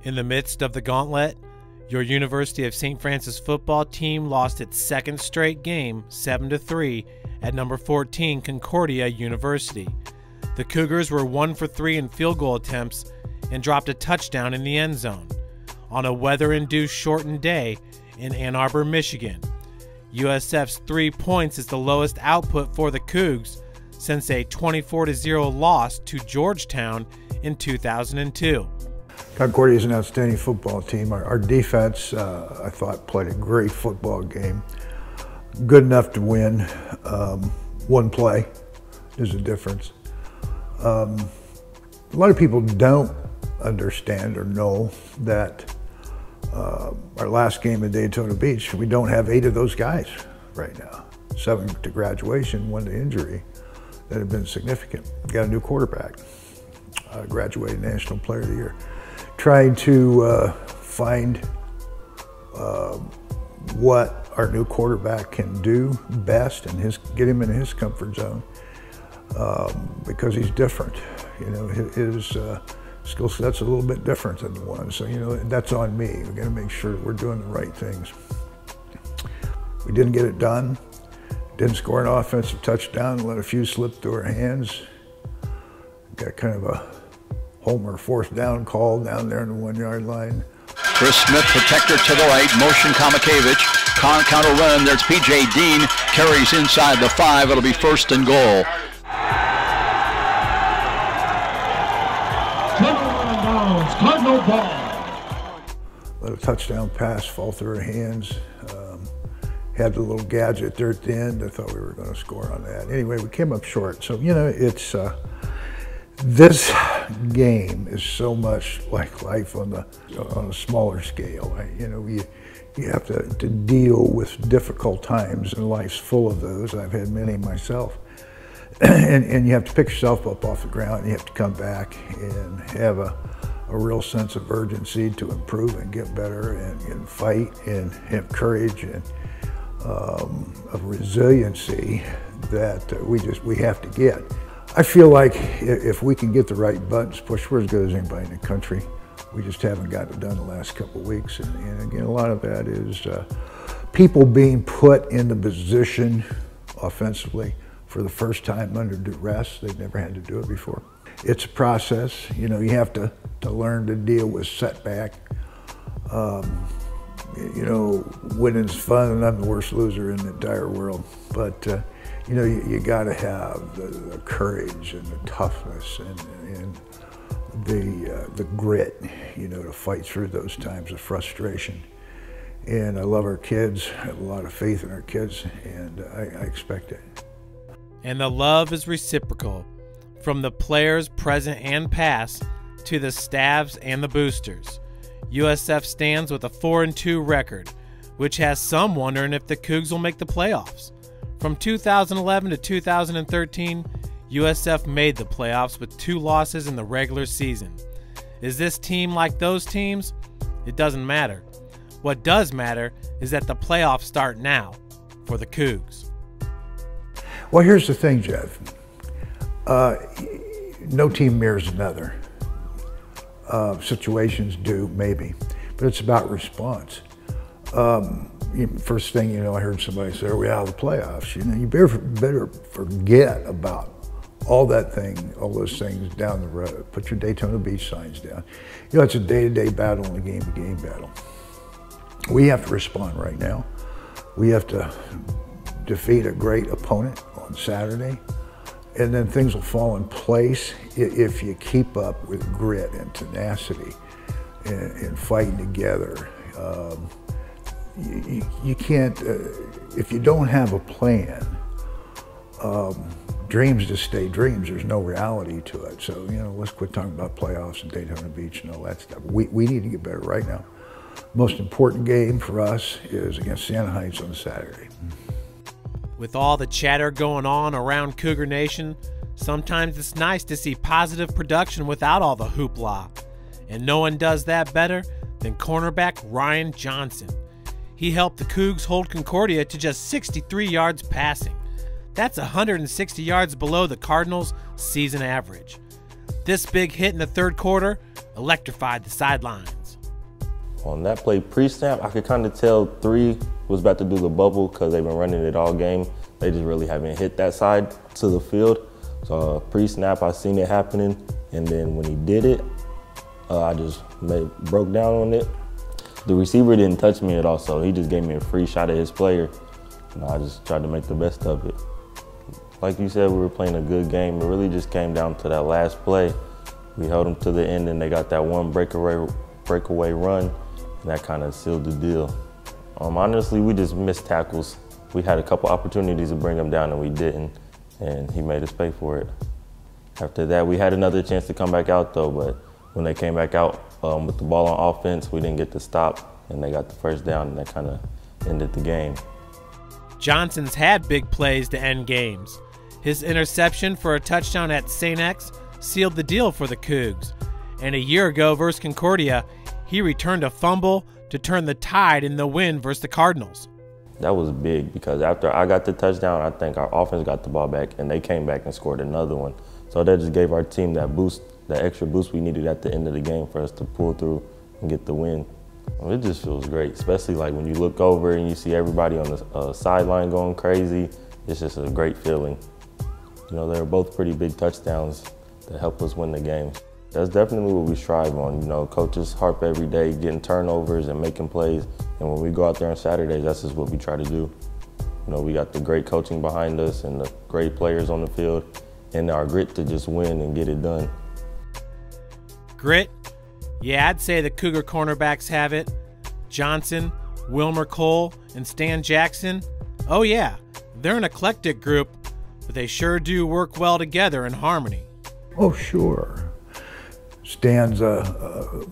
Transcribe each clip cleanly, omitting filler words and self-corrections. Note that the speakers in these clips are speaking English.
In the midst of the gauntlet, your University of St. Francis football team lost its second straight game 7-3 at number 14 Concordia University. The Cougars were 1 for 3 in field goal attempts and dropped a touchdown in the end zone on a weather-induced shortened day in Ann Arbor, Michigan. USF's 3 points is the lowest output for the Cougs since a 24-0 loss to Georgetown in 2002. Concordia is an outstanding football team. Our defense, I thought, played a great football game. Good enough to win. One play is a difference. A lot of people don't understand or know that our last game at Daytona Beach, we don't have 8 of those guys right now. 7 to graduation, 1 to injury that have been significant. We got a new quarterback, graduated National Player of the Year. Trying to find what our new quarterback can do best and get him in his comfort zone because he's different. You know, his skill set's a little bit different than the one. So, you know, that's on me. We've got to make sure that we're doing the right things. We didn't get it done. Didn't score an offensive touchdown, let a few slip through our hands. Got kind of a homer 4th down call down there on the 1-yard line. Chris Smith, protector to the right, motion Kamakevich, counter run, there's P.J. Dean, carries inside the 5, it'll be 1st and goal. Cardinal ball. Let a touchdown pass fall through our hands. Had the little gadget there at the end. I thought we were going to score on that. Anyway, we came up short. So, you know, it's this game is so much like life on a smaller scale. Right? You know, you have to deal with difficult times, and life's full of those. I've had many myself. And you have to pick yourself up off the ground. And you have to come back and have a real sense of urgency to improve and get better and fight and have courage and of resiliency that we have to get. I feel like if we can get the right buttons pushed, we're as good as anybody in the country. We just haven't gotten it done the last couple of weeks. And again, a lot of that is people being put in the position offensively for the first time under duress. They've never had to do it before. It's a process. You know, you have to learn to deal with setback. You know, winning's fun, and I'm the worst loser in the entire world. But you know, you got to have the courage and the toughness and the grit, you know, to fight through those times of frustration. And I love our kids. I have a lot of faith in our kids, and I expect it. And the love is reciprocal, from the players present and past to the staffs and the boosters. USF stands with a 4-2 record, which has some wondering if the Cougs will make the playoffs. From 2011 to 2013, USF made the playoffs with 2 losses in the regular season. Is this team like those teams? It doesn't matter. What does matter is that the playoffs start now for the Cougs. Well, here's the thing, Jeff. No team mirrors another. Situations do, maybe, but it's about response. First thing, you know, I heard somebody say, are we out of the playoffs? You know, you better forget about all those things down the road. Put your Daytona Beach signs down. You know, it's a day-to-day battle and a game-to-game battle. We have to respond right now. We have to defeat a great opponent on Saturday, and then things will fall in place if you keep up with grit and tenacity and fighting together. You can't, if you don't have a plan, dreams just stay dreams. There's no reality to it. So, you know, let's quit talking about playoffs and Daytona Beach and all that stuff. We need to get better right now. Most important game for us is against Siena Heights on Saturday. With all the chatter going on around Cougar Nation, sometimes it's nice to see positive production without all the hoopla. And no one does that better than cornerback Ryan Johnson. He helped the Cougs hold Concordia to just 63 yards passing. That's 160 yards below the Cardinals' season average. This big hit in the third quarter electrified the sidelines. On that play pre-snap, I could kind of tell 3 was about to do the bubble because they've been running it all game. They just really haven't hit that side to the field. So pre-snap, I seen it happening, and then when he did it, I just broke down on it. The receiver didn't touch me at all, so he just gave me a free shot at his player. And I just tried to make the best of it. Like you said, we were playing a good game. It really just came down to that last play. We held them to the end, and they got that one breakaway run, and that kind of sealed the deal. Honestly, we just missed tackles. We had a couple opportunities to bring him down, and we didn't, and he made us pay for it. After that, we had another chance to come back out, though, but when they came back out with the ball on offense, we didn't get the stop, and they got the first down, and that kind of ended the game. Johnson's had big plays to end games. His interception for a touchdown at St. X sealed the deal for the Cougs. And a year ago versus Concordia, he returned a fumble to turn the tide in the win versus the Cardinals. That was big because after I got the touchdown, I think our offense got the ball back, and they came back and scored another one. So that just gave our team that boost, that extra boost we needed at the end of the game for us to pull through and get the win. It just feels great, especially like when you look over and you see everybody on the sideline going crazy. It's just a great feeling. You know, they were both pretty big touchdowns that helped us win the game. That's definitely what we strive on. You know, coaches harp every day, getting turnovers and making plays. And when we go out there on Saturdays, that's just what we try to do. You know, we got the great coaching behind us and the great players on the field and our grit to just win and get it done. Grit? Yeah, I'd say the Cougar cornerbacks have it. Johnson, Wilmer Cole, and Stan Jackson. Oh yeah, they're an eclectic group, but they sure do work well together in harmony. Oh, sure. Stan's a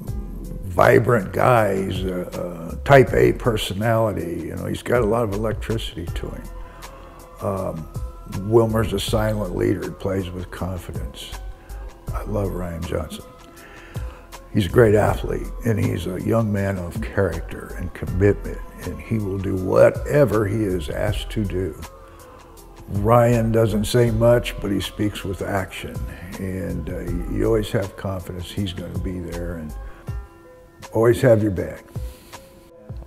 vibrant guy. He's a type A personality. You know, he's got a lot of electricity to him. Wilmer's a silent leader, plays with confidence. I love Ryan Johnson. He's a great athlete, and he's a young man of character and commitment, and he will do whatever he is asked to do. Ryan doesn't say much, but he speaks with action, and you always have confidence he's going to be there, and always have your back.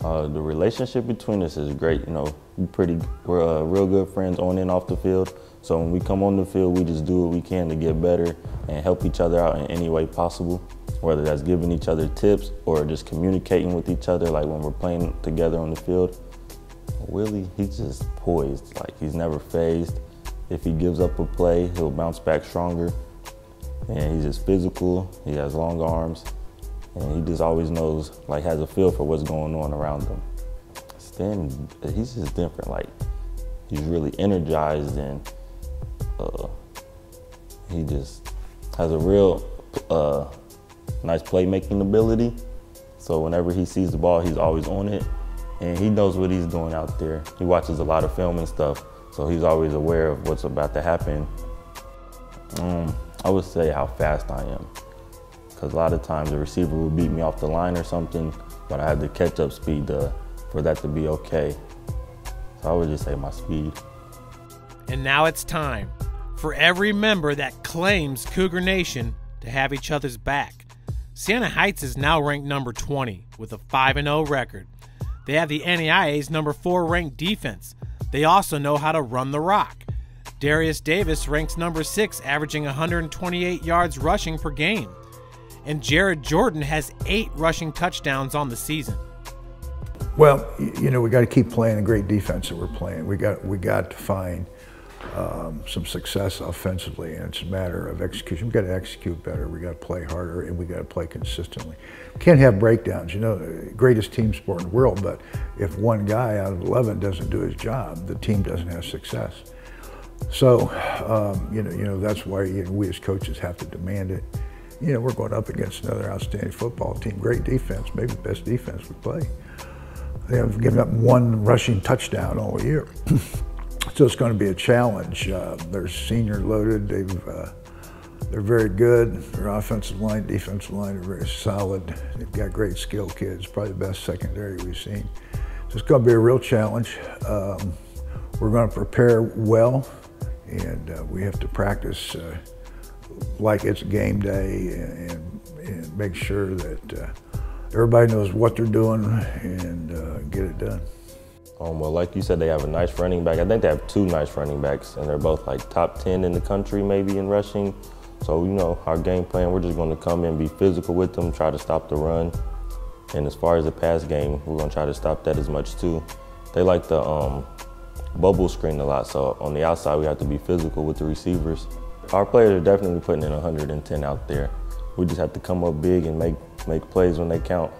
The relationship between us is great. You know, we're real good friends on and off the field. So when we come on the field, we just do what we can to get better and help each other out in any way possible. Whether that's giving each other tips or just communicating with each other, like when we're playing together on the field. Willie, he's just poised, like he's never phased. If he gives up a play, he'll bounce back stronger. And he's just physical, he has long arms, and he just always knows, like has a feel for what's going on around him. Stan, he's just different, like he's really energized, and he just has a real nice playmaking ability. So whenever he sees the ball, he's always on it. And he knows what he's doing out there. He watches a lot of film and stuff, so he's always aware of what's about to happen. I would say how fast I am. Because a lot of times the receiver will beat me off the line or something, but I have the catch-up speed for that to be okay. So I would just say my speed. And now it's time for every member that claims Cougar Nation to have each other's back. Siena Heights is now ranked number 20 with a 5-0 record. They have the NAIA's number 4 ranked defense. They also know how to run the rock. Darius Davis ranks number 6, averaging 128 yards rushing per game. And Jared Jordan has 8 rushing touchdowns on the season. Well, you know, we got to keep playing the great defense that we're playing. We got to find some success offensively, and it's a matter of execution. We got to execute better. We got to play harder, and we got to play consistently. We can't have breakdowns. You know, greatest team sport in the world, but if one guy out of 11 doesn't do his job, the team doesn't have success. So, you know, that's why we as coaches have to demand it. You know, we're going up against another outstanding football team, great defense, maybe the best defense we play. They have given up 1 rushing touchdown all year. So it's going to be a challenge. They're senior loaded. They're very good. Their offensive line, defensive line are very solid. They've got great skill kids, probably the best secondary we've seen. So it's going to be a real challenge. We're going to prepare well, and we have to practice like it's game day and make sure that everybody knows what they're doing and get it done. Well, like you said, they have a nice running back. I think they have two nice running backs, and they're both like top 10 in the country maybe in rushing. So, you know, our game plan, we're just going to come in, be physical with them, try to stop the run. And as far as the pass game, we're going to try to stop that as much too. They like the bubble screen a lot, so on the outside we have to be physical with the receivers. Our players are definitely putting in 110 out there. We just have to come up big and make plays when they count.